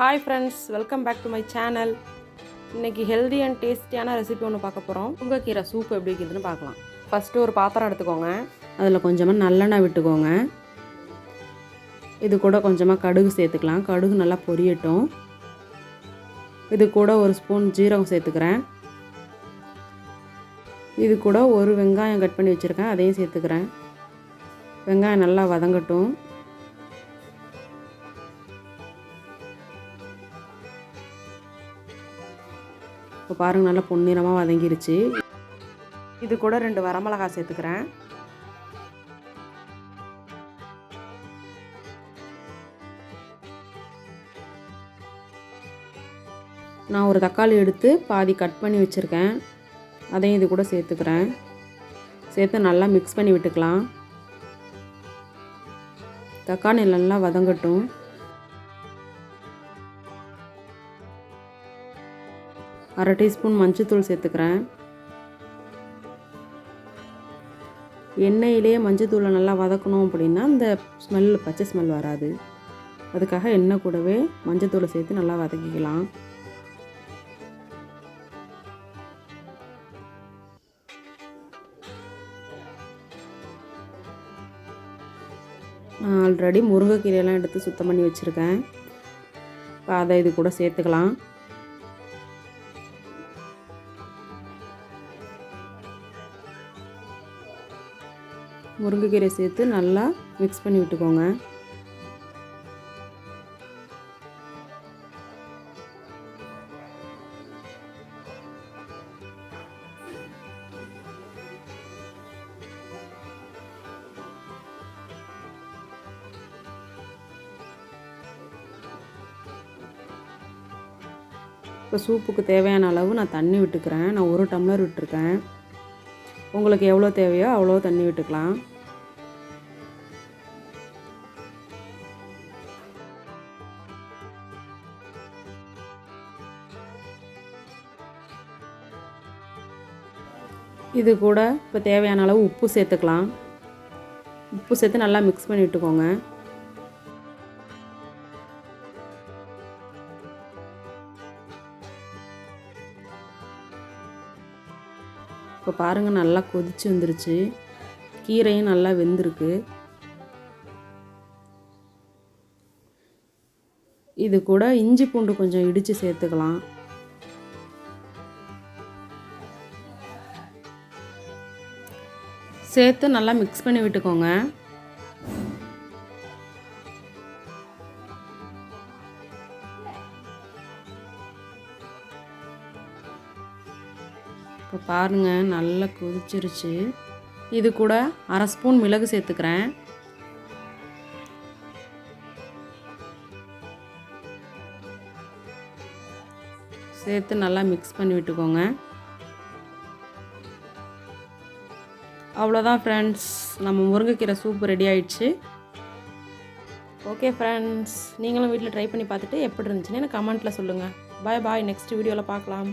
Hi friends, welcome back to my channel. இன்றைக்கி healthy and டேஸ்டியான recipe ஒன்று பார்க்க போகிறோம். முருங்கைக்கீரை சூப் எப்படி இருக்குதுன்னு பார்க்கலாம். ஃபஸ்ட்டு ஒரு பாத்திரம் எடுத்துக்கோங்க. அதில் கொஞ்சமாக நல்லெண்ணெய் விட்டுக்கோங்க. இது கூட கொஞ்சமாக கடுகு சேர்த்துக்கலாம். கடுகு நல்லா பொரியட்டும். இது கூட ஒரு ஸ்பூன் ஜீரகம் சேர்த்துக்கிறேன். இது கூட ஒரு வெங்காயம் கட் பண்ணி வச்சுருக்கேன், அதையும் சேர்த்துக்கிறேன். வெங்காயம் நல்லா வதங்கட்டும். இப்போ பாருங்கள், நல்லா பொன்னிறமாக வதங்கிருச்சு. இது கூட 2 வரமிளகாய் சேர்த்துக்கிறேன். நான் ஒரு தக்காளி எடுத்து பாதி கட் பண்ணி வச்சுருக்கேன், அதையும் இது கூட சேர்த்துக்கிறேன். சேர்த்து நல்லா மிக்ஸ் பண்ணி விட்டுக்கலாம். தக்காளி நல்லா வதங்கட்டும். அரை டீஸ்பூன் மஞ்சள்தூள் சேர்த்துக்கிறேன். எண்ணெயிலே மஞ்சள்தூளை நல்லா வதக்கணும் அப்படின்னா இந்த பச்சை ஸ்மெல் வராது. அதுக்காக எண்ணெய் கூடவே மஞ்சள்தூளை சேர்த்து நல்லா வதக்கிக்கலாம். நான் ஆல்ரெடி முருங்கைக்கீரையெல்லாம் எடுத்து சுத்தம் பண்ணி வச்சுருக்கேன். இப்போ அதை இது கூட சேர்த்துக்கலாம். முருங்கைக்கீரை சேர்த்து நல்லா மிக்ஸ் பண்ணி விட்டுக்கோங்க. இப்போ சூப்புக்கு தேவையான அளவு நான் தண்ணி விட்டுக்கிறேன். நான் 1 டம்ளர் விட்டுருக்கேன். உங்களுக்கு எவ்வளோ தேவையோ அவ்வளோ தண்ணி விட்டுக்கலாம். இது கூட இப்போ தேவையான அளவு உப்பு சேர்த்துக்கலாம். உப்பு சேர்த்து நல்லா மிக்ஸ் பண்ணி விட்டுக்கோங்க. இப்போ பாருங்கள், நல்லா கொதிச்சு வந்துருச்சு. கீரையும் நல்லா வெந்திருக்கு. இது கூட இஞ்சி பூண்டு கொஞ்சம் இடித்து சேர்த்துக்கலாம். சேர்த்து நல்லா மிக்ஸ் பண்ணி விட்டுக்கோங்க. இப்போ பாருங்கள், நல்லா கொதிச்சிருச்சு. இது கூட அரை ஸ்பூன் மிளகு சேர்த்துக்கிறேன். சேர்த்து நல்லா மிக்ஸ் பண்ணி விட்டுக்கோங்க. அவ்வளோதான் ஃப்ரெண்ட்ஸ், நம்ம முருங்கைக்கீரை சூப் ரெடி ஆயிடுச்சு. ஓகே ஃப்ரெண்ட்ஸ், நீங்களும் வீட்டில் ட்ரை பண்ணி பார்த்துட்டு எப்படி இருந்துச்சுன்னு எனக்கு கமெண்ட்டில் சொல்லுங்கள். பாய் பாய், நெக்ஸ்ட் வீடியோவில் பார்க்கலாம்.